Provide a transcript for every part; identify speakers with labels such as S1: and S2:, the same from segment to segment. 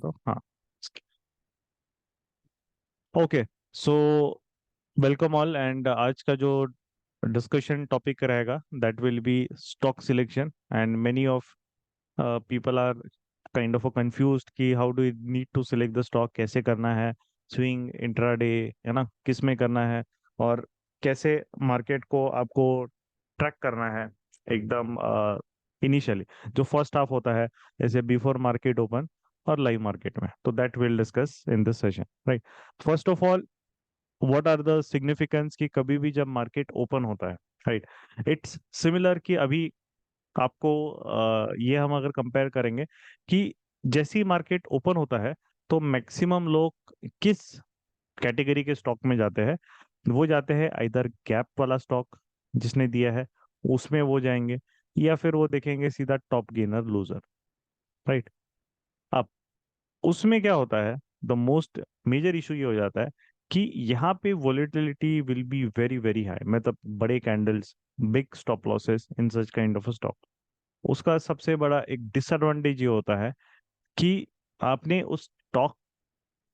S1: तो हाँ। Okay, so welcome all and आज का जो डिस्कशन टॉपिक रहेगा that will be stock selection and many of people are kind of confused कि how do you need to select the stock, कैसे करना है, स्विंग इंट्राडे है ना, किस में करना है, और कैसे मार्केट को आपको ट्रैक करना है एकदम इनिशियली जो फर्स्ट हाफ होता है, जैसे बिफोर मार्केट ओपन और लाइव मार्केट में। तो that will discuss in this session, right. First of all, what are the significance कि कभी भी जब मार्केट ओपन होता है, राइट, इट्स सिमिलर कि अभी आपको ये हम अगर कंपेयर करेंगे कि जैसे ही मार्केट ओपन होता है तो मैक्सिमम लोग किस कैटेगरी के स्टॉक में जाते हैं, वो जाते हैं इधर गैप वाला स्टॉक जिसने दिया है उसमें वो जाएंगे, या फिर वो देखेंगे सीधा टॉप गेनर लूजर, राइट। अब उसमें क्या होता है, द मोस्ट मेजर इशू ये हो जाता है कि यहाँ पे volatility will be very very high, मतलब बड़े candles, big stop losses in such kind of stock. उसका सबसे बड़ा एक डिसएडवांटेज ये होता है कि आपने उस स्टॉक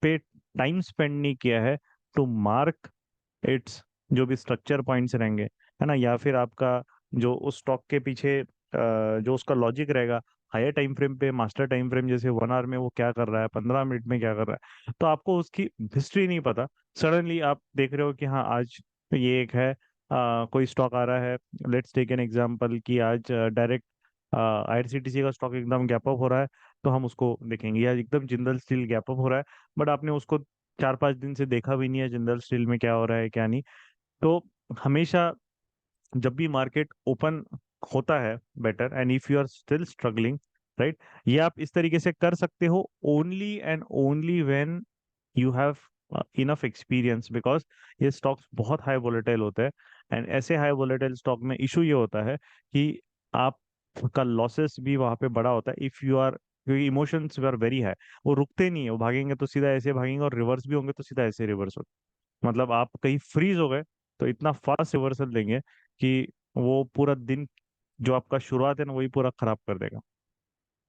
S1: पे टाइम स्पेंड नहीं किया है टू मार्क इट्स जो भी स्ट्रक्चर पॉइंट्स रहेंगे, है ना, या फिर आपका जो उस स्टॉक के पीछे जो उसका लॉजिक रहेगा हायर टाइम फ्रेम पे, मास्टर टाइम फ्रेम जैसे 1 आवर में वो क्या कर रहा है, 15 मिनट में क्या कर रहा है, तो आपको उसकी हिस्ट्री नहीं पता। सडनली आप देख रहे हो कि हाँ आज ये एक है, कोई स्टॉक आ रहा है, लेट्स टेक एन एग्जांपल कि आज डायरेक्ट आईआरसीटीसी का स्टॉक एकदम गैप अप हो रहा है, तो हम उसको देखेंगे, या एकदम जिंदल स्टील गैप अप हो रहा है, बट आपने उसको 4-5 दिन से देखा भी नहीं है जिंदल स्टील में क्या हो रहा है क्या नहीं। तो हमेशा जब भी मार्केट ओपन होता है better, and if you are still struggling, right, ये आप इस तरीके से कर सकते हो only and only when you have enough experience, because ये स्टॉक्स बहुत हाई वोलेटाइल होते हैं। एंड ऐसे हाई वोलेटाइल स्टॉक में इशू ये होता है कि आपका लॉसेस भी वहां पे बड़ा होता है इफ यू आर, क्योंकि इमोशंस आर वेरी हाई, वो रुकते नहीं है, वो भागेंगे तो सीधा ऐसे भागेंगे, और रिवर्स भी होंगे तो सीधा ऐसे रिवर्स होंगे। मतलब आप कहीं फ्रीज हो गए तो इतना फास्ट रिवर्सल देंगे कि वो पूरा दिन जो आपका शुरुआत है ना वही पूरा खराब कर देगा,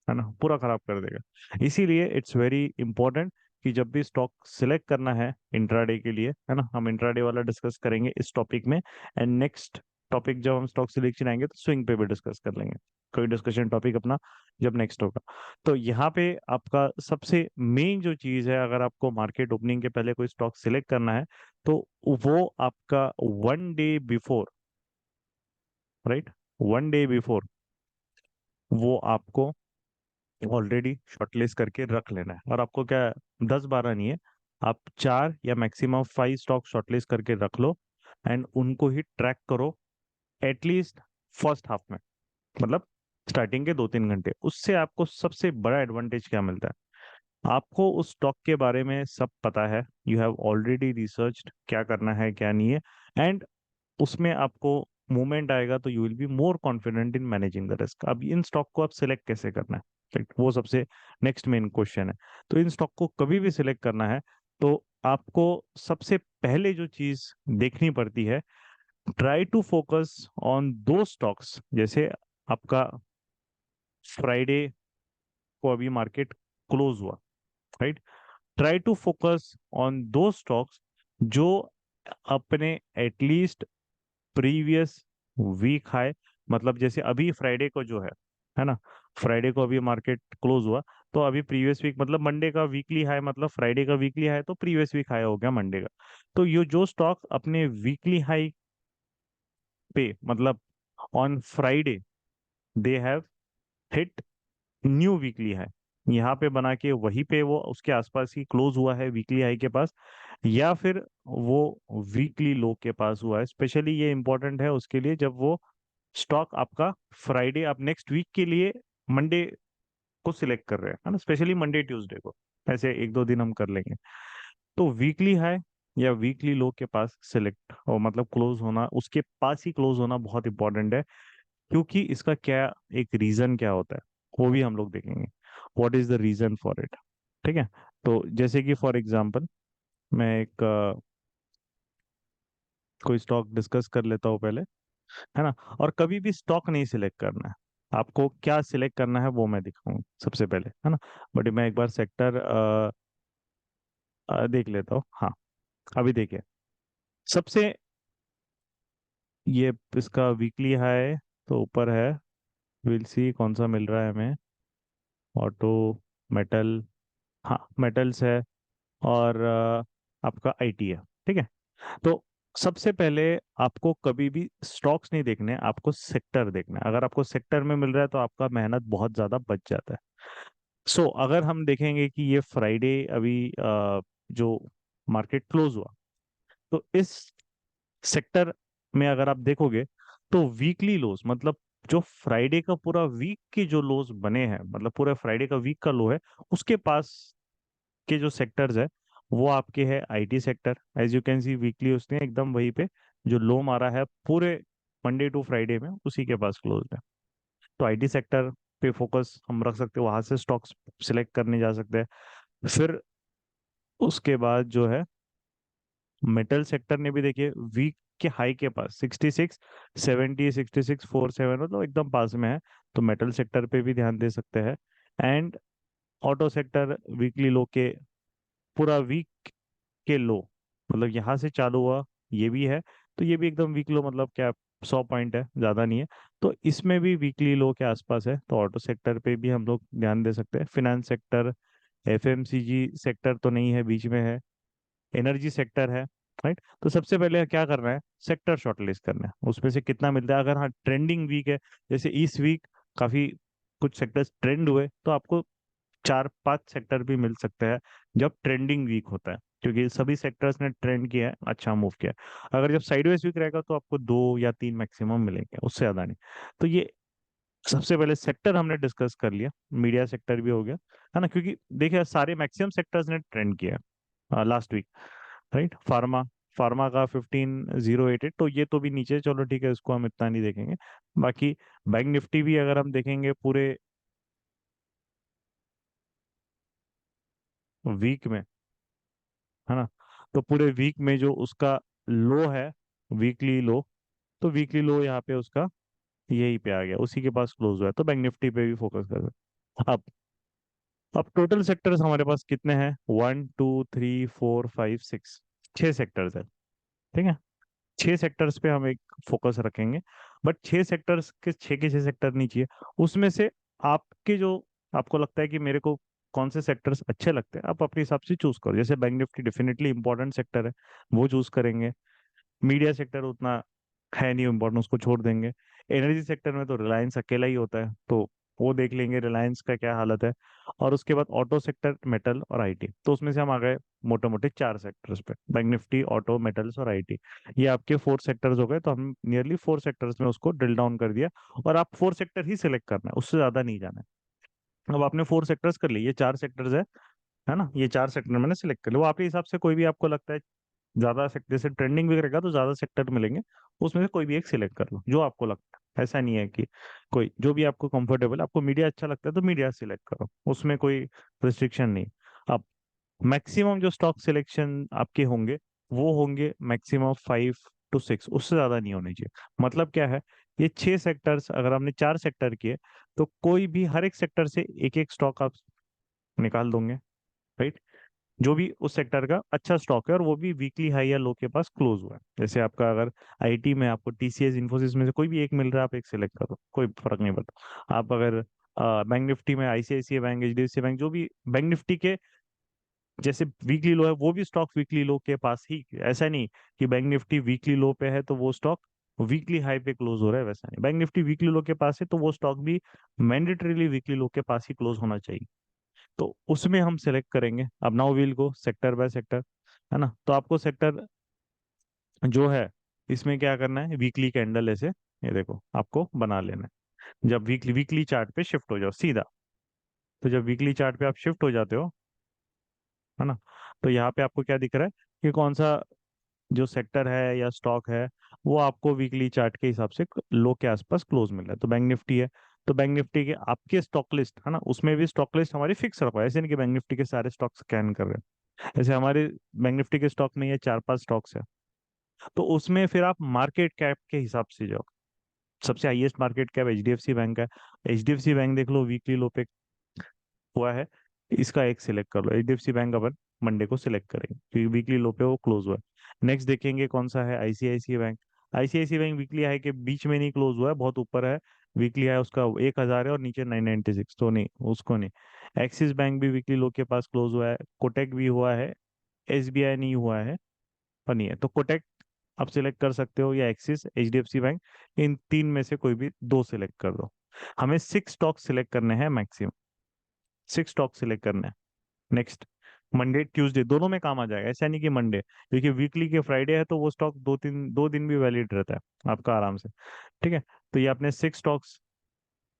S1: है ना, पूरा खराब कर देगा। इसीलिए इट्स वेरी इंपॉर्टेंट कि जब भी स्टॉक सिलेक्ट करना है इंट्राडे के लिए, है ना, हम इंट्राडे वाला डिस्कस करेंगे इस टॉपिक में, एंड नेक्स्ट टॉपिक जब हम स्टॉक सिलेक्शन आएंगे तो स्विंग पे भी डिस्कस कर लेंगे, कोई डिस्कशन टॉपिक अपना जब नेक्स्ट होगा। तो यहाँ पे आपका सबसे मेन जो चीज है, अगर आपको मार्केट ओपनिंग के पहले कोई स्टॉक सिलेक्ट करना है तो वो आपका 1 day before, right, 1 day before वो आपको ऑलरेडी शॉर्टलिस्ट करके रख लेना है। और आपको क्या 10-12 नहीं है, आप 4 या मैक्सिमम 5 स्टॉक शॉर्टलिस्ट करके रख लो, एंड उनको ही ट्रैक करो एटलीस्ट फर्स्ट हाफ में, मतलब स्टार्टिंग के 2-3 घंटे। उससे आपको सबसे बड़ा एडवांटेज क्या मिलता है, आपको उस स्टॉक के बारे में सब पता है, यू हैव ऑलरेडी रिसर्च्ड क्या करना है क्या नहीं है, एंड उसमें आपको मूवमेंट आएगा तो you will be more confident in managing the risk. अब इन स्टॉक को आप सिलेक्ट कैसे करना है, राइट, वो सबसे नेक्स्ट मेन क्वेश्चन है। तो इन स्टॉक को कभी भी सिलेक्ट करना है तो आपको सबसे पहले जो चीज देखनी पड़ती है, ट्राई टू फोकस ऑन दो स्टॉक्स, जैसे आपका फ्राइडे को अभी मार्केट क्लोज हुआ, right, try to focus on दो स्टॉक्स जो अपने एटलीस्ट प्रीवियस वीक हाई, मतलब जैसे अभी फ्राइडे को जो है ना, फ्राइडे को अभी मार्केट क्लोज हुआ, तो अभी प्रीवियस वीक मतलब मंडे का वीकली हाई, मतलब फ्राइडे का वीकली हाई तो प्रीवियस वीक हाई हो गया मंडे का। तो ये जो स्टॉक अपने वीकली हाई पे, मतलब on Friday they have hit new weekly high, यहाँ पे बना के वहीं पे वो उसके आसपास ही क्लोज हुआ है वीकली हाई के पास, या फिर वो वीकली लो के पास हुआ है। स्पेशली ये इंपॉर्टेंट है उसके लिए जब वो स्टॉक आपका फ्राइडे, आप नेक्स्ट वीक के लिए मंडे को सिलेक्ट कर रहे हैं, है ना, स्पेशली मंडे ट्यूसडे को, ऐसे 1-2 दिन हम कर लेंगे। तो वीकली हाई या वीकली लो के पास सिलेक्ट, और मतलब क्लोज होना, उसके पास ही क्लोज होना बहुत इंपॉर्टेंट है, क्योंकि इसका क्या एक रीजन क्या होता है वो भी हम लोग देखेंगे, what is the reason for it, ठीक है। तो जैसे कि फॉर एग्जांपल मैं एक कोई स्टॉक डिस्कस कर लेता हूँ पहले, है ना। और कभी भी स्टॉक नहीं सिलेक्ट करना है, आपको क्या सिलेक्ट करना है वो मैं दिखाऊंगा सबसे पहले, है ना। बट मैं एक बार सेक्टर देख लेता हूँ। हाँ, अभी देखिए, सबसे ये इसका वीकली हाई तो ऊपर है। विल सी कौन सा मिल रहा है हमें। ऑटो, मेटल, हाँ मेटल्स है, और आपका आईटी है। ठीक है। तो सबसे पहले आपको कभी भी स्टॉक्स नहीं देखने, आपको सेक्टर देखना है। अगर आपको सेक्टर में मिल रहा है तो आपका मेहनत बहुत ज्यादा बच जाता है। अगर हम देखेंगे कि ये फ्राइडे अभी जो मार्केट क्लोज हुआ, तो इस सेक्टर में अगर आप देखोगे तो वीकली लोज, मतलब जो फ्राइडे का पूरा वीक के जो लोज बने हैं, मतलब पूरे फ्राइडे का वीक का लो है, उसके पास के जो सेक्टर्स है वो आपके है IT sector. As you can see weekly उसने एकदम वहीं पे जो लो मारा है पूरे मंडे टू फ्राइडे में, उसी के पास क्लोज है। तो आईटी सेक्टर पे फोकस हम रख सकते हैं, वहां से स्टॉक्स सिलेक्ट करने जा सकते हैं। फिर उसके बाद जो है मेटल सेक्टर ने भी देखिए वीक के हाई के पास 66 70 66 47, मतलब एकदम पास में है। तो मेटल सेक्टर पे भी ध्यान दे सकते हैं। एंड ऑटो सेक्टर वीकली लो के पूरा वीक के लो, मतलब यहाँ से चालू हुआ, ये भी है, तो ये भी एकदम वीक लो, मतलब क्या 100 पॉइंट है, ज्यादा नहीं है। तो इसमें भी वीकली लो के आसपास है, तो ऑटो सेक्टर पे भी हम लोग ध्यान दे सकते हैं। फिनेंस सेक्टर, एफएमसीजी सेक्टर तो नहीं है, बीच में है, एनर्जी सेक्टर है। राइट। तो सबसे पहले क्या करना है, सेक्टर शॉर्टलिस्ट करना है, उसमें से कितना मिलता है। अगर हाँ ट्रेंडिंग वीक है, जैसे इस वीक काफी कुछ सेक्टर्स ट्रेंड हुए, तो आपको 4 5 सेक्टर भी मिल सकते हैं जब ट्रेंडिंग वीक होता है, क्योंकि सभी सेक्टर्स ने ट्रेंड किया है, अच्छा मूव किया है। अगर जब साइडवेज वीक रहेगा तो आपको 2 या 3 मैक्सिमम मिलेंगे, उससे ज्यादा नहीं। तो ये सबसे पहले सेक्टर हमने डिस्कस कर लिया, मीडिया सेक्टर भी हो गया, है ना, क्योंकि देखिए सारे मैक्सिमम सेक्टर्स ने ट्रेंड किया है last week. Right. Pharma, pharma का 15,088, तो ये तो भी नीचे, चलो ठीक है, इसको हम इतना नहीं देखेंगे। बाकी बैंक निफ्टी भी अगर हम देखेंगे पूरे वीक में, है ना, तो पूरे वीक में जो उसका लो है, वीकली लो, तो वीकली लो यहाँ पे उसका यही पे आ गया, उसी के पास क्लोज हुआ है, तो बैंक निफ्टी पे भी फोकस कर सकते हैं। अब टोटल सेक्टर्स हमारे पास कितने हैं, 1 2 3 4 5 6, 6 सेक्टर्स है। ठीक है। 6 सेक्टर्स पे हम एक फोकस रखेंगे। बट 6 सेक्टर्स के 6 सेक्टर नहीं चाहिए, उसमें से आपके जो, आपको लगता है कि मेरे को कौन से सेक्टर्स अच्छे लगते हैं, आप अपने हिसाब से चूज करो। जैसे bank Nifty definitely important sector है, वो चूज करेंगे। मीडिया सेक्टर उतना है नहीं इम्पोर्टेंट, उसको छोड़ देंगे। एनर्जी सेक्टर में तो रिलायंस अकेला ही होता है, तो वो देख लेंगे रिलायंस का क्या हालत है। और उसके बाद ऑटो सेक्टर, मेटल और आईटी, तो उसमें से हम आ गए मोटे मोटे 4 सेक्टर्स पे, बैंक निफ्टी, ऑटो, मेटल्स और आईटी। ये आपके 4 सेक्टर्स हो गए, तो हम नियरली 4 सेक्टर्स में उसको ड्रिल डाउन कर दिया। और आप 4 सेक्टर ही सिलेक्ट करना है, उससे ज्यादा नहीं जाना है। अब आपने 4 सेक्टर्स कर लिए, ये 4 सेक्टर्स है ना, ये 4 सेक्टर मैंने सिलेक्ट कर लिया। वो आपके हिसाब से कोई भी आपको लगता है ज्यादा सेक्टर, जैसे ट्रेंडिंग भी रहेगा तो ज्यादा सेक्टर मिलेंगे, उसमें से कोई भी एक सिलेक्ट कर लो जो आपको लगता है। ऐसा नहीं है कि कोई, जो भी आपको कंफर्टेबल, आपको मीडिया अच्छा लगता है तो मीडिया सिलेक्ट करो, उसमें कोई रिस्ट्रिक्शन नहीं। अब मैक्सिमम जो स्टॉक सिलेक्शन आपके होंगे वो होंगे मैक्सिमम 5 to 6, उससे ज्यादा नहीं होने चाहिए। मतलब क्या है, ये 6 सेक्टर्स अगर हमने 4 सेक्टर किए, तो कोई भी हर एक सेक्टर से एक एक स्टॉक आप निकाल दोगे। राइट। जो भी उस सेक्टर का अच्छा स्टॉक है और वो भी वीकली हाई या लो के पास क्लोज हुआ है। जैसे आपका अगर आईटी में आपको टीसीएस, इन्फोसिस में से कोई भी एक मिल रहा है, आप एक सिलेक्ट करो, कोई फर्क नहीं पड़ता। आप अगर बैंक निफ्टी में आईसीआईसीआई बैंक, एचडीएफसी बैंक, जो भी बैंक निफ्टी के जैसे वीकली लो है, वो भी स्टॉक वीकली लो के पास ही, ऐसा नहीं कि बैंक निफ्टी वीकली लो पे है तो वो स्टॉक वीकली हाई पे क्लोज हो रहा है, वैसा नहीं। बैंक निफ्टी वीकली लो के पास है तो वो स्टॉक भी मैंडेटरीली वीकली लो के पास ही क्लोज होना चाहिए। तो उसमें हम सेलेक्ट करेंगे। अब now we'll go sector by sector, है ना। तो आपको सेक्टर जो है इसमें क्या करना है, वीकली कैंडल ऐसे, ये देखो आपको बना लेना है। जब वीकली वीकली चार्ट पे शिफ्ट हो जाओ सीधा, तो जब वीकली चार्ट पे आप शिफ्ट हो जाते हो, है ना, तो यहाँ पे आपको क्या दिख रहा है कि कौन सा जो सेक्टर है या स्टॉक है वो आपको वीकली चार्ट के हिसाब से लो के आसपास क्लोज मिल रहा है। तो बैंक निफ्टी है, तो बैंक निफ्टी के आपके स्टॉक लिस्ट, है ना, उसमें भी स्टॉक लिस्ट हमारी फिक्स रखो, ऐसे नहीं कि बैंक निफ्टी के सारे स्टॉक स्कैन कर रहे हैं। ऐसे हमारे बैंक निफ्टी के स्टॉक में ये 4 5 स्टॉक्स है, तो उसमें फिर आप मार्केट कैप के हिसाब से जाओ। सबसे highest market cap HDFC bank का है। एचडीएफसी बैंक देख लो वीकली लो पे हुआ है, इसका एक सिलेक्ट कर लो। एचडीएफसी बैंक अपन मंडे को सिलेक्ट करेंगे क्योंकि वीकली लो पे वो क्लोज हुआ है। नेक्स्ट देखेंगे कौन सा है, ICICI bank. ICICI bank weekly high के बीच में नहीं क्लोज हुआ है, बहुत ऊपर है। वीकली हाई उसका 1,000 है और नीचे 996, तो नहीं, उसको नहीं। एक्सिस बैंक भी वीकली लो के पास क्लोज हुआ है। कोटेक भी हुआ है। एसबीआई नहीं हुआ है, पर नहीं है, तो कोटेक आप सिलेक्ट कर सकते हो, या एक्सिस, एचडीएफसी बैंक। इन तीन में से कोई भी दो सिलेक्ट कर दो। हमें 6 स्टॉक सिलेक्ट करने हैं मैक्सिमम, 6 स्टॉक सिलेक्ट करने हैं। नेक्स्ट, मंडे ट्यूसडे दोनों में काम आ जाएगा, ऐसा नहीं कि मंडे, क्योंकि वीकली के फ्राइडे है तो वो स्टॉक 2 दिन भी वैलिड रहता है आपका आराम से। ठीक है, तो ये अपने 6 स्टॉक्स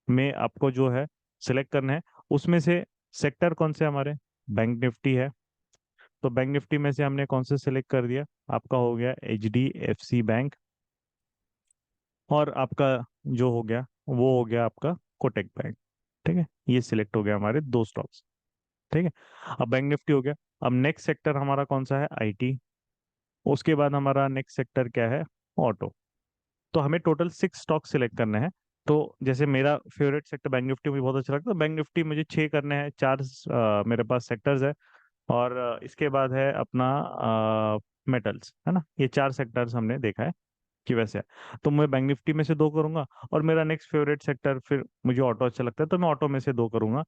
S1: में आपको जो है सिलेक्ट करना है। उसमें से सेक्टर कौन से हमारे, बैंक निफ्टी है, तो बैंक निफ्टी में से हमने कौन से सिलेक्ट कर दिया, आपका हो गया एचडीएफसी बैंक, और आपका जो हो गया वो हो गया आपका कोटक बैंक। ठीक है, ये सिलेक्ट हो गया हमारे 2 स्टॉक्स। ठीक है, अब बैंक निफ्टी हो गया। अब नेक्स्ट सेक्टर हमारा कौन सा है, आईटी। उसके बाद हमारा नेक्स्ट सेक्टर क्या है, ऑटो। तो हमें टोटल 6 स्टॉक सिलेक्ट करने हैं। तो जैसे मेरा फेवरेट सेक्टर बैंक निफ्टी मुझे बहुत अच्छा लगता है, बैंक निफ्टी मुझे 6 करने हैं, 4 मेरे पास सेक्टर्स है। और इसके बाद है अपना मेटल्स, है ना, ये 4 सेक्टर्स हमने देखा है कि वैसे है। तो मैं बैंक निफ्टी में से 2 करूंगा, और मेरा नेक्स्ट फेवरेट सेक्टर फिर मुझे ऑटो अच्छा लगता है तो मैं ऑटो में से 2 करूंगा,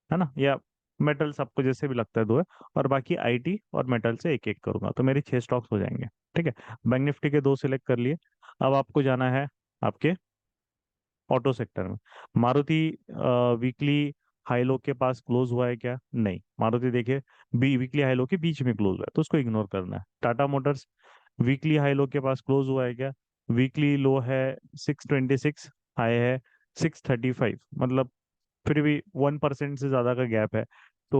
S1: है ना, या मेटल्स आपको जैसे भी लगता है 2 है। और बाकी आईटी और मेटल से एक एक करूंगा, तो मेरे 6 स्टॉक्स हो जाएंगे। ठीक है, बैंक निफ्टी के 2 सिलेक्ट कर लिए। अब आपको जाना है आपके ऑटो सेक्टर में। मारुति वीकली हाई लो के पास क्लोज हुआ है क्या, नहीं, मारुति देखिए बी वीकली हाई लो के बीच में क्लोज हुआ है, तो उसको इग्नोर करना है। Tata Motors weekly high low के पास क्लोज हुआ है क्या, वीकली लो है 626, हाई है 635, मतलब फिर भी 1% से ज्यादा का गैप है। तो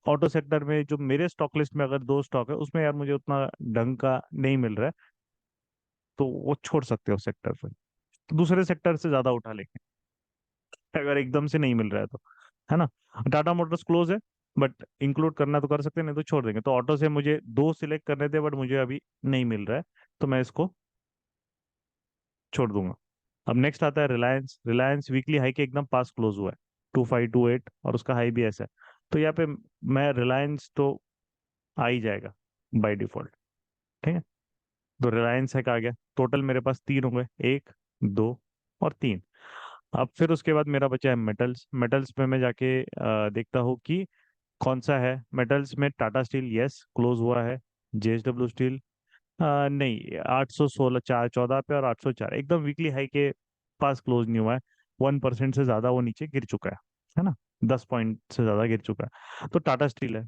S1: ऑटो सेक्टर में जो मेरे स्टॉक लिस्ट में अगर 2 स्टॉक है उसमें यार मुझे उतना ढंग का नहीं मिल रहा है, तो वो छोड़ सकते हो सेक्टर पे, तो दूसरे सेक्टर से ज्यादा उठा लेंगे अगर एकदम से नहीं मिल रहा है तो, है ना। टाटा मोटर्स क्लोज है, बट इंक्लूड करना तो कर सकते हैं, नहीं तो छोड़ देंगे। तो ऑटो से मुझे 2 सिलेक्ट करने थे, बट मुझे अभी नहीं मिल रहा है, तो मैं इसको छोड़ दूंगा। अब नेक्स्ट आता है रिलायंस। रिलायंस वीकली हाई के एकदम पास क्लोज हुआ है, 2528, और उसका हाई भी ऐसा है। तो यहाँ पे मैं रिलायंस तो आ ही जाएगा बाय डिफॉल्ट। ठीक है, तो रिलायंस है, आ गया। टोटल मेरे पास 3 हो गए, 1, 2 और 3। अब फिर उसके बाद मेरा बचा है मेटल्स। मेटल्स में मैं जाके देखता हूँ कि कौन सा है। मेटल्स में टाटा स्टील यस क्लोज हुआ है। जेएसडब्ल्यू स्टील नहीं, 816 414 पे और 804 एकदम वीकली हाई के पास क्लोज नहीं हुआ है। 1% से ज्यादा वो नीचे गिर चुका है ना, 10 पॉइंट से ज्यादा गिर चुका है। तो टाटा स्टील है,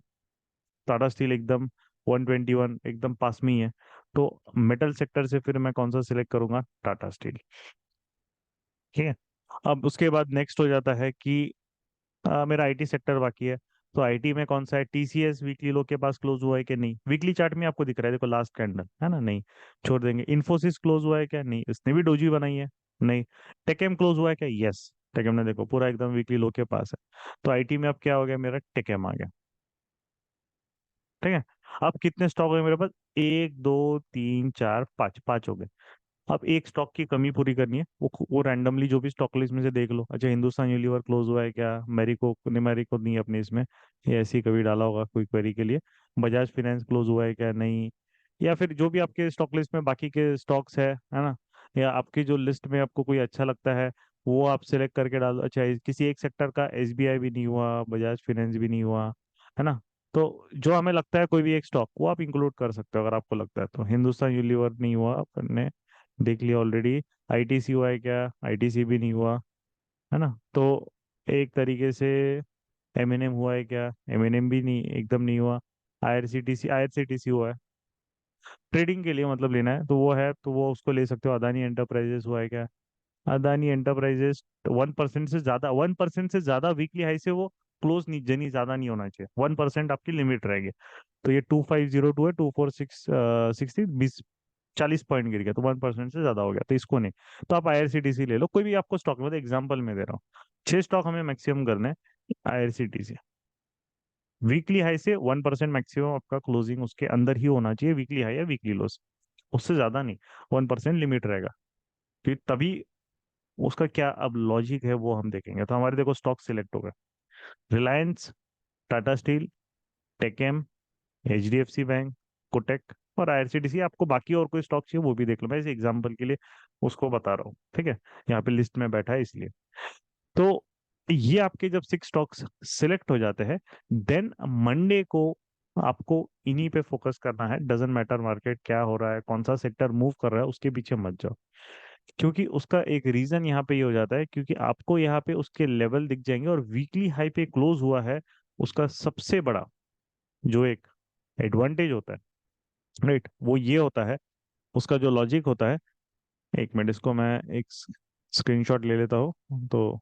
S1: टाटा स्टील एकदम 121 एकदम पास में ही है। तो मेटल सेक्टर से फिर मैं कौन सा सिलेक्ट करूंगा, टाटा स्टील। ठीक है, अब उसके बाद नेक्स्ट हो जाता है कि मेरा आईटी सेक्टर बाकी है। तो आईटी में कौन सा है, टीसीएस वीकली लो के पास क्लोज हुआ है कि नहीं, वीकली चार्ट में आपको दिख रहा है, देखो लास्ट कैंडल है ना, नहीं, छोड़ देंगे। इन्फोसिस क्लोज हुआ है क्या, नहीं, इसने भी डोजी बनाई है, नहीं। टेकेम क्लोज हुआ है क्या, यस, टेकेम ने देखो पूरा एकदम वीकली लो के पास है। तो आईटी में अब क्या हो गया, मेरा टेकेम आ गया। ठीक है, अब कितने स्टॉक हो गए मेरे पास, 1 2 3 4 5, 5 हो गए। अब एक स्टॉक की कमी पूरी करनी है, वो रैंडमली जो भी स्टॉक लिस्ट में से देख लो। अच्छा, हिंदुस्तान यूनिलीवर क्लोज हुआ है क्या, मैरिको ने, मैरिको नहीं अपने इसमें, ये ऐसे ही कभी डाला होगा कोई क्वेरी के लिए। बजाज फाइनेंस क्लोज हुआ है क्या, नहीं। या फिर जो भी आपके स्टॉक लिस्ट में बाकी के स्टॉक्स है ना, या आपकी जो लिस्ट में आपको कोई अच्छा लगता है वो आप सिलेक्ट करके डाल दो। अच्छा, किसी एक सेक्टर का एसबीआई भी नहीं हुआ, बजाज फाइनेंस भी नहीं हुआ, है ना। तो जो हमें लगता है कोई भी एक स्टॉक, वो आप इंक्लूड कर सकते हो अगर आपको लगता है तो। हिंदुस्तान यूनिलीवर नहीं हुआ अपन ने देख लिया ऑलरेडी। आईटीसी हुआ है क्या, आईटीसी भी नहीं हुआ, है ना। तो एक तरीके से एमएनएम हुआ है क्या, एमएनएम भी नहीं, एकदम नहीं हुआ। आईआरसीटीसी, आईआरसीटीसी हुआ है, ट्रेडिंग के लिए मतलब लेना है तो वो है, तो वो उसको ले सकते हो। अदानी एंटरप्राइजेस हुआ है क्या, अदानी एंटरप्राइजेस 1% से ज्यादा, 1% से ज्यादा वीकली हाई से वो क्लोज नहीं, जनी ज्यादा नहीं होना चाहिए, 1% आपकी लिमिट रहेगी। तो ये 2502 है, 2460, 40 पॉइंट गिर गया, तो 1% से ज्यादा हो गया, तो इसको नहीं। तो आप आईआरसीटीसी ले लो, कोई भी आपको स्टॉक, मतलब एग्जांपल में दे रहा हूँ। 6 स्टॉक हमें मैक्सिमम करना है। आईआरसीटीसी वीकली हाई से 1% मैक्सिमम आपका क्लोजिंग उसके अंदर ही होना चाहिए, वीकली हाई या वीकली लोस, उससे ज्यादा नहीं, 1% लिमिट रहेगा। फिर तभी उसका क्या अब लॉजिक है वो हम देखेंगे। तो हमारे देखो स्टॉक सिलेक्ट हो गए, रिलायंस, टाटा स्टील, टेकएम, एचडीएफसी बैंक, कोटक और आईआरसीटीसी। आपको बाकी और कोई स्टॉक चाहिए वो भी देख लो, मैं इस एग्जांपल के लिए उसको बता रहा हूँ, ठीक है। यहाँ पे लिस्ट में बैठा है इसलिए। तो ये आपके जब 6 स्टॉक्स सिलेक्ट हो जाते हैं, देन मंडे को आपको इन्हीं पे फोकस करना है। डजेंट मैटर मार्केट क्या हो रहा है, कौन सा सेक्टर मूव कर रहा है, उसके पीछे मत जाओ। क्योंकि उसका एक रीजन यहाँ पे ये हो जाता है, क्योंकि आपको यहाँ पे उसके लेवल दिख जाएंगे और वीकली हाई पे क्लोज हुआ है। उसका सबसे बड़ा जो एक एडवांटेज होता है, राइट, वो ये होता है, उसका जो लॉजिक होता है। एक मिनट, इसको मैं एक स्क्रीनशॉट ले लेता हूँ, तो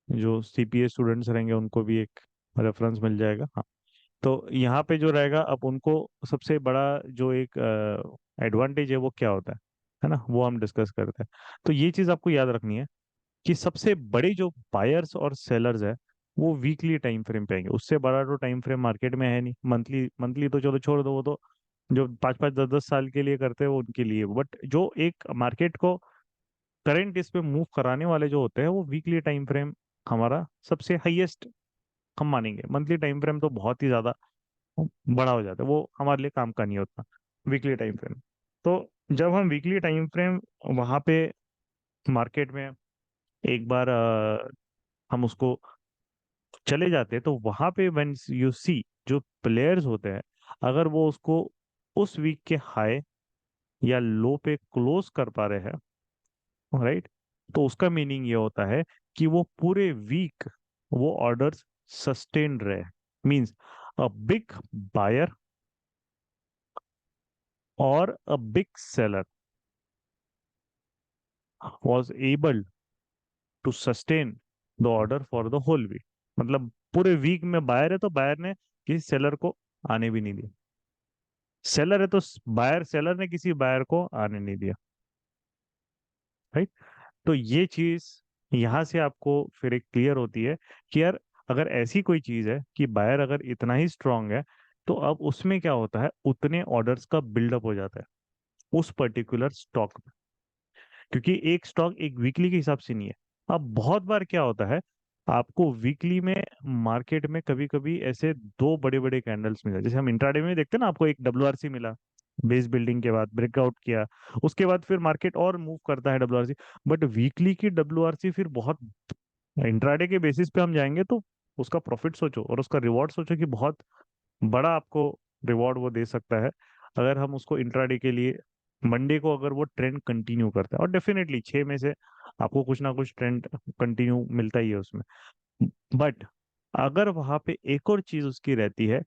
S1: जो सीपीए स्टूडेंट्स रहेंगे उनको भी एक रेफरेंस मिल जाएगा। हाँ, तो यहाँ पे जो रहेगा, अब उनको सबसे बड़ा जो एक एडवांटेज है वो क्या होता है ना, वो हम डिस्कस करते हैं। तो ये चीज आपको याद रखनी है कि सबसे बड़े जो बायर्स और सेलर्स है वो वीकली टाइम फ्रेम पे आएंगे। उससे बड़ा तो टाइम फ्रेम मार्केट में है नहीं। मंथली मंथली तो चलो छोड़ दो, वो तो जो 5 5 10 10 साल के लिए करते हैं वो उनके लिए। बट जो एक मार्केट को करंट इस पे मूव कराने वाले जो होते हैं, वो वीकली टाइम फ्रेम हमारा सबसे हाईएस्ट हम मानेंगे। मंथली टाइम फ्रेम तो बहुत ही ज्यादा बड़ा हो जाता है, वो हमारे लिए काम का नहीं होता, वीकली टाइम फ्रेम। तो जब हम वीकली टाइम फ्रेम वहां पे मार्केट में एक बार हम उसको चले जाते हैं, तो वहां पे व्हेन यू सी जो प्लेयर्स होते हैं, अगर वो उसको उस वीक के हाई या लो पे क्लोज कर पा रहे हैं, राइट, तो उसका मीनिंग ये होता है कि वो पूरे वीक वो ऑर्डर्स सस्टेन रहे। मींस अ बिग बायर और a big seller was able to sustain the order for the whole week। मतलब पूरे वीक में बायर है तो बायर ने किसी सेलर को आने भी नहीं दिया, सेलर है तो बायर सेलर ने किसी बायर को आने नहीं दिया, राइट। तो ये चीज यहाँ से आपको फिर एक क्लियर होती है कि यार, अगर ऐसी कोई चीज है कि बायर अगर इतना ही स्ट्रांग है, तो अब उसमें क्या होता है, उतने ऑर्डर्स का बिल्डअप हो जाता है उस पर्टिकुलर स्टॉक में। क्योंकि एक स्टॉक एक वीकली के हिसाब से नहीं है। अब बहुत बार क्या होता है, आपको वीकली में मार्केट में कभी कभी ऐसे दो बड़े बड़े कैंडल्स मिले, जैसे हम इंट्राडे में देखते हैं ना, आपको एक डब्ल्यूआरसी मिला, बेस बिल्डिंग के बाद ब्रेकआउट किया, उसके बाद फिर मार्केट और मूव करता है डब्ल्यूआरसी। बट वीकली की डब्ल्यूआरसी फिर बहुत, इंट्राडे के बेसिस पे हम जाएंगे तो उसका प्रॉफिट सोचो और उसका रिवॉर्ड सोचो कि बहुत बड़ा आपको रिवॉर्ड वो दे सकता है, अगर हम उसको इंट्राडे के लिए मंडे को अगर वो ट्रेंड कंटिन्यू करता है। और डेफिनेटली 6 में से आपको कुछ ना कुछ ट्रेंड कंटिन्यू मिलता ही है उसमें। बट अगर वहां पे एक और चीज उसकी रहती है,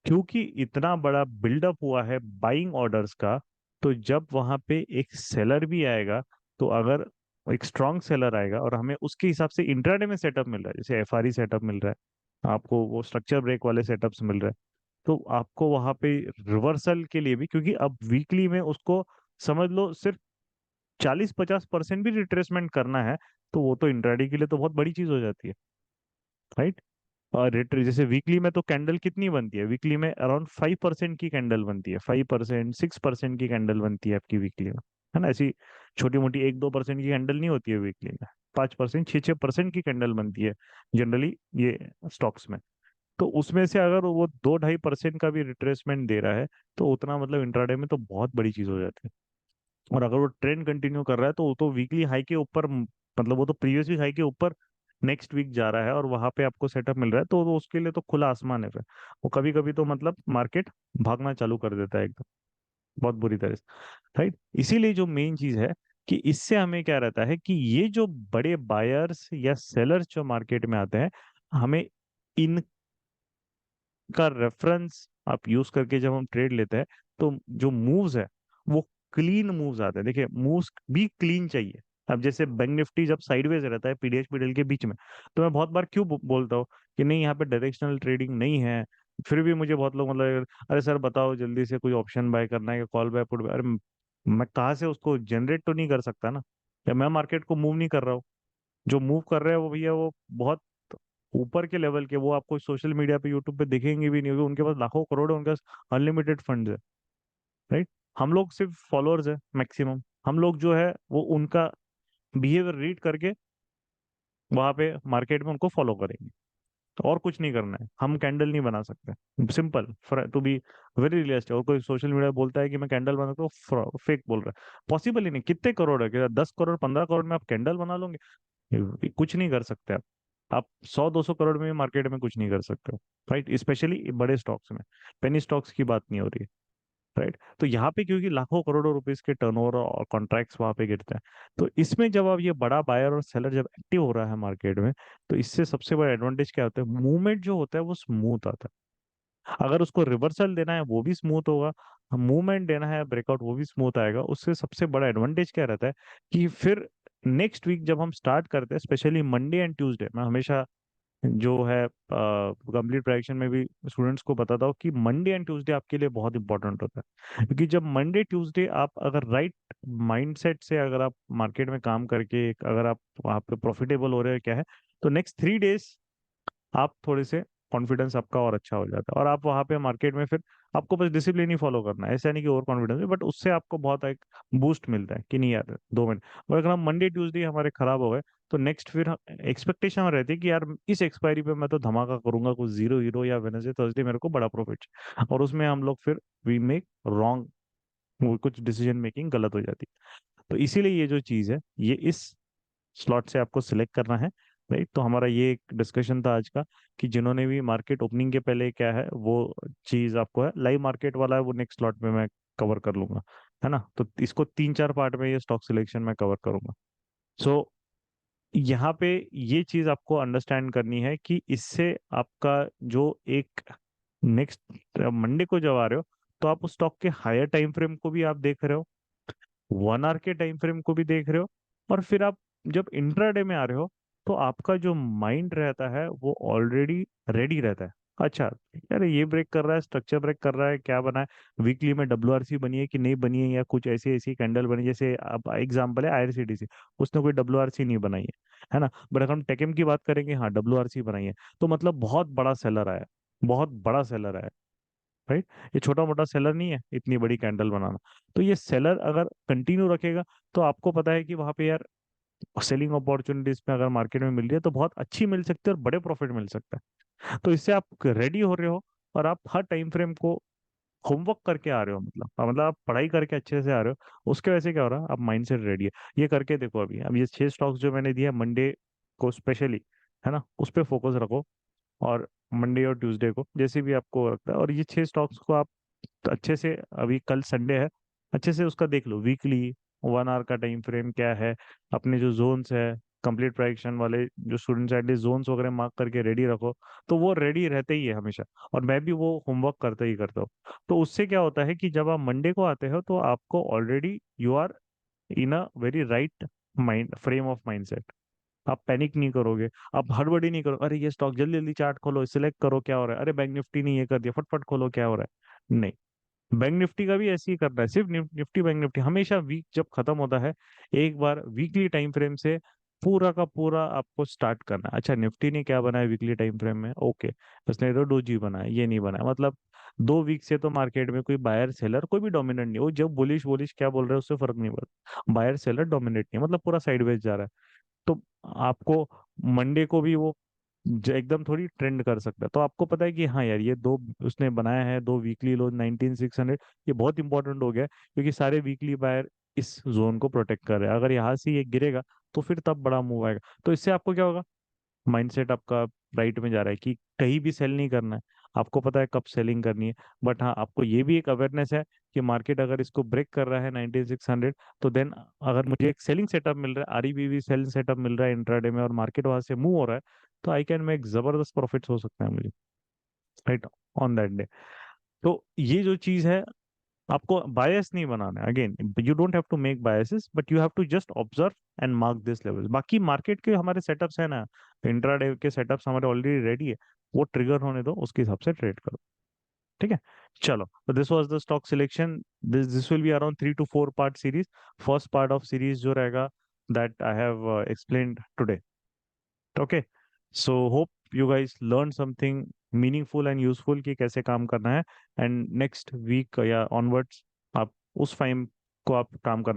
S1: क्योंकि इतना बड़ा बिल्डअप हुआ है बाइंग ऑर्डर्स का, तो जब वहां पे एक सेलर भी आएगा, तो अगर एक स्ट्रांग सेलर आएगा और हमें उसके हिसाब से इंट्राडे में सेटअप मिल रहा है, जैसे एफआरई सेटअप मिल रहा है आपको, वो स्ट्रक्चर ब्रेक वाले सेटअप्स मिल रहे हैं, तो आपको वहां पे रिवर्सल के लिए भी, क्योंकि अब वीकली में उसको समझ लो सिर्फ 40 50% भी रिट्रेसमेंट करना है, तो वो तो इंट्राडे के लिए तो बहुत बड़ी चीज हो जाती है, राइट। और जैसे वीकली में तो कैंडल कितनी बनती है, वीकली में अराउंड 5% की कैंडल बनती है, 5% 6% की कैंडल बनती है आपकी वीकली में, है ना। ऐसी छोटी मोटी 1 2% की कैंडल नहीं होती है वीकली में, 5% 6 6% की कैंडल बनती है जनरली ये स्टॉक्स में। तो उसमें से अगर वो 2 2.5% का भी रिट्रेसमेंट दे रहा है, तो उतना मतलब इंट्राडे में तो बहुत बड़ी चीज हो जाती है। और अगर वो ट्रेंड कंटिन्यू कर रहा है, तो वो तो वीकली हाई के ऊपर, मतलब वो तो प्रीवियस वीक हाई के ऊपर नेक्स्ट वीक जा रहा है और वहां पे आपको सेटअप मिल रहा है, तो उसके लिए तो खुला आसमान है फिर। वो कभी कभी तो मतलब मार्केट भागना चालू कर देता है एकदम, बहुत बुरी तरह से, राइट। इसीलिए जो मेन चीज है कि इससे हमें क्या रहता है कि ये जो बड़े बायर्स या सेलर्स जो मार्केट में आते हैं, हमें इनका रेफरेंस आप यूज करके जब हम ट्रेड लेते हैं, तो जो मूव्स है वो क्लीन मूव्स आते हैं। देखिए, मूव्स भी क्लीन चाहिए। अब जैसे बैंक निफ्टी जब साइडवेज रहता है पीडीएच पीडीएल के बीच में, तो मैं बहुत बार क्यों बोलता हूँ कि नहीं, यहाँ पे डायरेक्शनल ट्रेडिंग नहीं है। फिर भी मुझे बहुत लोग मतलब, अरे सर बताओ जल्दी से, कोई ऑप्शन बाय करना है या कॉल बाय पुट बाय। अरे मैं कहाँ से उसको जनरेट तो नहीं कर सकता ना, या मैं मार्केट को मूव नहीं कर रहा हूँ। जो मूव कर रहे हैं वो भैया वो बहुत ऊपर के लेवल के, वो आपको सोशल मीडिया पे यूट्यूब पे दिखेंगे भी नहीं, क्योंकि उनके पास लाखों करोड़ है, उनके पास अनलिमिटेड फंड्स है, राइट। हम लोग सिर्फ फॉलोअर्स है मैक्सिमम, हम लोग जो है वो उनका बिहेवियर रीड करके वहां पे मार्केट में उनको फॉलो करेंगे। तो और कुछ नहीं करना है, हम कैंडल नहीं बना सकते, simple, to be very realistic. और कोई सोशल मीडिया बोलता है कि मैं कैंडल बना सकता हूँ, फेक बोल रहा है। पॉसिबल ही नहीं। कितने करोड़ है, क्या 10 करोड़ 15 करोड़ में आप कैंडल बना लोगे? कुछ नहीं कर सकते आप 100 200 करोड़ में भी मार्केट में कुछ नहीं कर सकते हो, राइट? स्पेशली बड़े स्टॉक्स में, पेनी स्टॉक्स की बात नहीं हो रही है, राइट? तो यहाँ पे क्योंकि लाखों करोड़ों रुपीस के टर्नओवर और कॉन्ट्रैक्ट्स वहां पे गिरते हैं, तो इसमें जब आप ये बड़ा बायर और सेलर जब एक्टिव हो रहा है मार्केट में, तो इससे सबसे बड़ा एडवांटेज क्या होता है? मूवमेंट जो होता है वो स्मूथ आता है। अगर उसको रिवर्सल देना है वो भी स्मूथ होगा, मूवमेंट देना है ब्रेकआउट वो भी स्मूथ आएगा। उससे सबसे बड़ा एडवांटेज क्या रहता है कि फिर नेक्स्ट वीक जब हम स्टार्ट करते हैं, स्पेशली मंडे एंड ट्यूसडे, मैं हमेशा जो है कंप्लीट प्राइवेशन में भी स्टूडेंट्स को बताता हूँ कि मंडे एंड ट्यूसडे आपके लिए बहुत इंपॉर्टेंट होता है। क्योंकि जब मंडे ट्यूसडे आप अगर राइट माइंडसेट से अगर आप मार्केट में काम करके अगर आप वहाँ पे प्रॉफिटेबल हो रहे हो क्या है, तो नेक्स्ट 3 डेज आप थोड़े से कॉन्फिडेंस आपका और अच्छा हो जाता है, और आप वहां पे मार्केट में फिर आपको बस डिसिप्लिन ही फॉलो करना है। ऐसा नहीं कि ओवर कॉन्फिडेंस है, बट उससे आपको बहुत एक बूस्ट मिलता है कि नहीं यार 2 मिनट। और अगर हम मंडे ट्यूसडे हमारे खराब हो गए, तो नेक्स्ट फिर एक्सपेक्टेशन रहती है कि यार इस एक्सपायरी पे मैं तो धमाका करूंगा, कुछ जीरो हीरो या वेनसडे थर्सडे मेरे को बड़ा प्रॉफिट, और उसमें हम लोग फिर वी मेक रॉन्ग, वो कुछ डिसीजन मेकिंग गलत हो जाती है। तो इसीलिए ये जो चीज है ये इस स्लॉट से आपको सिलेक्ट करना है, राइट? तो हमारा ये एक डिस्कशन था आज का, कि जिन्होंने भी मार्केट ओपनिंग के पहले क्या है वो चीज आपको है, लाइव मार्केट वाला है वो नेक्स्ट स्लॉट में मैं कवर कर लूंगा, है ना? तो इसको 3 4 पार्ट में ये स्टॉक सिलेक्शन में कवर करूंगा। सो यहाँ पे ये चीज आपको अंडरस्टैंड करनी है कि इससे आपका जो एक नेक्स्ट मंडे को जब आ रहे हो, तो आप उस स्टॉक के हायर टाइम फ्रेम को भी आप देख रहे हो, 1 आवर के टाइम फ्रेम को भी देख रहे हो, और फिर आप जब इंट्राडे में आ रहे हो, तो आपका जो माइंड रहता है वो ऑलरेडी रेडी रहता है। अच्छा यार ये ब्रेक कर रहा है, स्ट्रक्चर ब्रेक कर रहा है, क्या बना है, वीकली में डब्ल्यूआरसी बनी है कि नहीं बनी है, या कुछ ऐसी ऐसी कैंडल बनी, जैसे अब एग्जांपल है आईआरसीटीसी, उसने कोई डब्ल्यूआरसी नहीं बनाई है ना? बट अगर हम टेकम की बात करेंगे, हाँ डब्ल्यूआरसी बनाई है, तो मतलब बहुत बड़ा सेलर आया, बहुत बड़ा सेलर आया, राइट? ये छोटा मोटा सेलर नहीं है इतनी बड़ी कैंडल बनाना। तो ये सेलर अगर कंटिन्यू रखेगा, तो आपको पता है कि वहां पे यार सेलिंग अपॉर्चुनिटीज में अगर मार्केट में मिल रही है तो बहुत अच्छी मिल सकती है और बड़े प्रॉफिट मिल सकता है। तो इससे आप रेडी हो रहे हो, और आप हर टाइम फ्रेम को होमवर्क करके आ रहे हो, मतलब आप पढ़ाई करके अच्छे से आ रहे हो, उसके वजह से क्या हो रहा है, आप माइंड सेट रेडी है। ये करके देखो, अभी अब ये 6 स्टॉक्स जो मैंने दिया मंडे को स्पेशली, है ना, उस पर फोकस रखो, और मंडे और ट्यूसडे को जैसे भी आपको लगता है, और ये 6 स्टॉक्स को आप अच्छे से, अभी कल संडे है, अच्छे से उसका देख लो वीकली, 1 आवर का टाइम फ्रेम क्या है, अपने जो जोन्स है, कंप्लीट प्राइवेशन वाले जो स्टूडेंट्स एटलीस्ट जोन्स वगैरह मार्क करके रेडी रखो। तो वो रेडी रहते ही है हमेशा, और मैं भी वो होमवर्क करते ही करता हूँ। तो उससे क्या होता है कि जब आप मंडे को आते हो, तो आपको already you are in a very right mind frame of mindset. आप पैनिक नहीं करोगे, आप हड़बड़ी नहीं करो, अरे ये स्टॉक जल्दी जल्दी चार्ट खोलो, सिलेक्ट करो क्या हो रहा है, अरे बैंक निफ्टी ने ये कर दिया फटफट खोलो क्या हो रहा है, नहीं। बैंक निफ्टी का भी ऐसे ही करना है, सिर्फ निफ्टी बैंक निफ्टी हमेशा वीक जब खत्म होता है, एक बार वीकली टाइम फ्रेम से पूरा का पूरा आपको स्टार्ट करना है। अच्छा निफ्टी ने क्या बनाया वीकली टाइम फ्रेम में, ओके, उसने तो डोजी बनाया, ये नहीं बनाया, मतलब 2 वीक से तो मार्केट में कोई बायर सेलर कोई भी डोमिनेट नहीं, वो जब बुलिश बुलिश क्या बोल रहे हैं उससे फर्क नहीं पड़ता, बायर सेलर डोमिनेट नहीं, मतलब पूरा साइडवेज जा रहा है। तो आपको मंडे को भी वो एकदम थोड़ी ट्रेंड कर सकता है। तो आपको पता है कि हाँ यार ये दो उसने बनाया है, 2 वीकली लो 19600, ये बहुत इंपॉर्टेंट हो गया है, क्योंकि सारे वीकली बायर इस जोन को प्रोटेक्ट कर रहे हैं। अगर यहाँ से ये गिरेगा, तो फिर तब बड़ा मूव आएगा। तो इससे आपको क्या होगा, माइंडसेट आपका राइट में जा रहा है कि कहीं भी सेल नहीं करना है, आपको पता है कब सेलिंग करनी है। बट हाँ आपको ये भी एक अवेयरनेस है कि मार्केट अगर इसको ब्रेक कर रहा है 9600, तो देन अगर मुझे एक सेलिंग सेटअप मिल रहा है, आरईबीवी सेलिंग सेटअप मिल रहा है इंट्राडे में, और मार्केट वहां से मूव हो रहा है, तो आई कैन मेक जबरदस्त प्रॉफिट्स हो सकते हैं मुझे, राइट, ऑन दैट डे। तो ये जो चीज है, आपको बायस नहीं बनाना है। Again you don't have to make biases, but you have to just observe and mark this level. बाकी मार्केट के हमारे सेटअप्स है ना, इंट्राडे के सेटअप्स हमारे ऑलरेडी रेडी है, वो ट्रिगर होने दो, उसके हिसाब से ट्रेड करो, ठीक है? चलो, तो this was the stock selection. This will be around 3 to 4 part series. First part of series जो रहेगा, that I have explained today, okay? So hope you guys learn something meaningful and useful कि कैसे काम करना है, and next week या onwards आप उस टाइम को आप काम करना